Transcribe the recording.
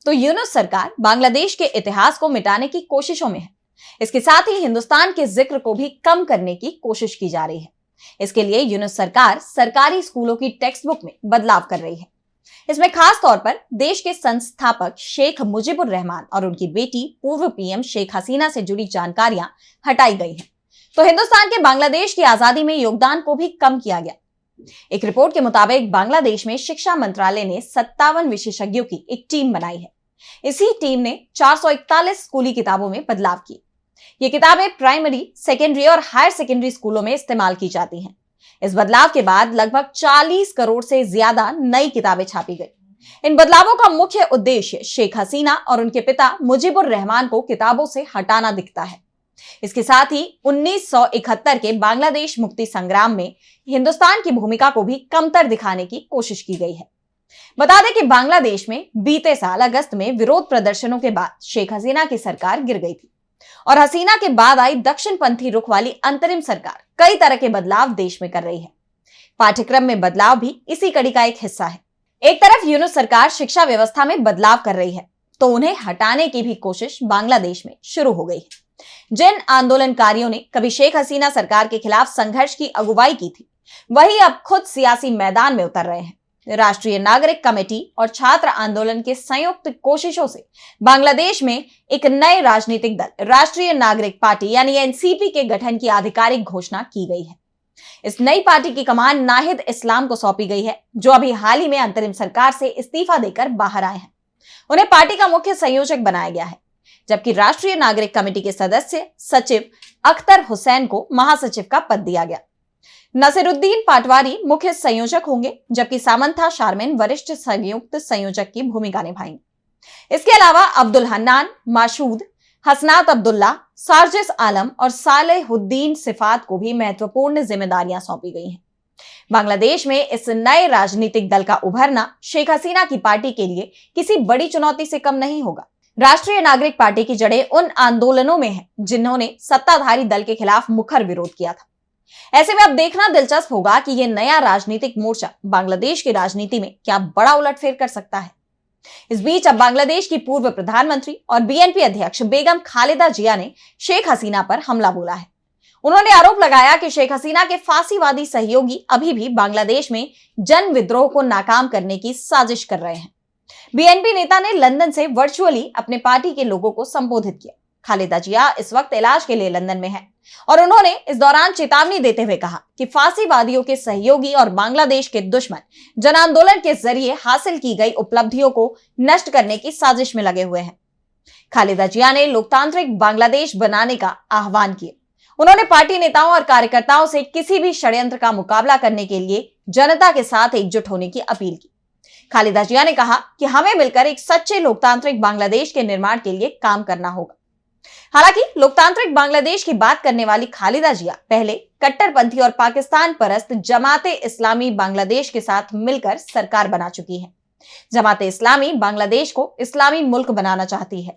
तो यूनुस सरकार बांग्लादेश के इतिहास को मिटाने की कोशिशों में है। इसके साथ ही हिंदुस्तान के जिक्र को भी कम करने की कोशिश की जा रही है। इसके लिए यूनुस सरकार सरकारी स्कूलों की टेक्स्ट बुक में बदलाव कर रही है। इसमें खास तौर पर देश के संस्थापक शेख मुजीबुर रहमान और उनकी बेटी पूर्व पीएम शेख हसीना से जुड़ी जानकारियां हटाई गई हैं। तो हिंदुस्तान के बांग्लादेश की आजादी में योगदान को भी कम किया गया। एक रिपोर्ट के मुताबिक बांग्लादेश में शिक्षा मंत्रालय ने 57 विशेषज्ञों की एक टीम बनाई है। इसी टीम ने 441 स्कूली किताबों में बदलाव किए। ये किताबें प्राइमरी, सेकेंडरी और हायर सेकेंडरी स्कूलों में इस्तेमाल की जाती हैं। इस बदलाव के बाद लगभग 40 करोड़ से ज्यादा नई किताबें छापी गई। इन बदलावों का मुख्य उद्देश्य शेख हसीना और उनके पिता मुजीबुर रहमान को किताबों से हटाना दिखता है। इसके साथ ही 1971 के बांग्लादेश मुक्ति संग्राम में हिंदुस्तान की भूमिका को भी कमतर दिखाने की कोशिश की गई है। बता दें कि बांग्लादेश में बीते साल अगस्त में विरोध प्रदर्शनों के बाद शेख हसीना की सरकार गिर गई थी और हसीना के बाद आई दक्षिणपंथी रुख वाली अंतरिम सरकार कई तरह के बदलाव देश में कर रही है। पाठ्यक्रम में बदलाव भी इसी कड़ी का एक हिस्सा है। एक तरफ यूनुस सरकार शिक्षा व्यवस्था में बदलाव कर रही है, तो उन्हें हटाने की भी कोशिश बांग्लादेश में शुरू हो गई है। जिन आंदोलनकारियों ने कभी शेख हसीना सरकार के खिलाफ संघर्ष की अगुवाई की थी, वही अब खुद सियासी मैदान में उतर रहे हैं। राष्ट्रीय नागरिक कमेटी और छात्र आंदोलन के संयुक्त कोशिशों से बांग्लादेश में एक नए राजनीतिक दल राष्ट्रीय नागरिक पार्टी यानी एनसीपी के गठन की आधिकारिक घोषणा की गई है। इस नई पार्टी की कमान नाहिद इस्लाम को सौंपी गई है, जो अभी हाल ही में अंतरिम सरकार से इस्तीफा देकर बाहर आए हैं। उन्हें पार्टी का मुख्य संयोजक बनाया गया है, जबकि राष्ट्रीय नागरिक कमेटी के सदस्य सचिव अख्तर हुसैन को महासचिव का पद दिया गया। नसीरुद्दीन पाटवारी मुख्य संयोजक होंगे, जबकि सामंथा शारमिन वरिष्ठ संयुक्त संयोजक की भूमिका निभाएंगे। इसके अलावा अब्दुल हन्नान, माशूद, हसनात अब्दुल्ला, सार्जिस आलम और सालेहुद्दीन सिफात को भी महत्वपूर्ण जिम्मेदारियां सौंपी गई हैं। बांग्लादेश में इस नए राजनीतिक दल का उभरना शेख हसीना की पार्टी के लिए किसी बड़ी चुनौती से कम नहीं होगा। राष्ट्रीय नागरिक पार्टी की जड़ें उन आंदोलनों में हैं जिन्होंने सत्ताधारी दल के खिलाफ मुखर विरोध किया था। ऐसे में अब देखना दिलचस्प होगा कि यह नया राजनीतिक मोर्चा बांग्लादेश की राजनीति में क्या बड़ा उलटफेर कर सकता है। इस बीच अब बांग्लादेश की पूर्व प्रधानमंत्री और बीएनपी अध्यक्ष बेगम खालिदा जिया ने शेख हसीना पर हमला बोला है। उन्होंने आरोप लगाया कि शेख हसीना के फांसीवादी सहयोगी अभी भी बांग्लादेश में जन विद्रोह को नाकाम करने की साजिश कर रहे हैं। बीएनपी नेता ने लंदन से वर्चुअली अपने पार्टी के लोगों को संबोधित किया। खालिदा जिया इस वक्त इलाज के लिए लंदन में है और उन्होंने इस दौरान चेतावनी देते हुए कहा कि फांसीवादियों के सहयोगी और बांग्लादेश के दुश्मन जन आंदोलन के जरिए हासिल की गई उपलब्धियों को नष्ट करने की साजिश में लगे हुए हैं। खालिदा जिया ने लोकतांत्रिक बांग्लादेश बनाने का आह्वान किया। उन्होंने पार्टी नेताओं और कार्यकर्ताओं से किसी भी षड्यंत्र का मुकाबला करने के लिए जनता के साथ एकजुट होने की अपील की। खालिदा जिया ने कहा कि हमें मिलकर एक सच्चे लोकतांत्रिक बांग्लादेश के निर्माण के लिए काम करना होगा। हालांकि लोकतांत्रिक बांग्लादेश की बात करने वाली खालिदा जिया पहले कट्टरपंथी और पाकिस्तान परस्त जमाते इस्लामी बांग्लादेश के साथ मिलकर सरकार बना चुकी है। जमाते इस्लामी बांग्लादेश को इस्लामी मुल्क बनाना चाहती है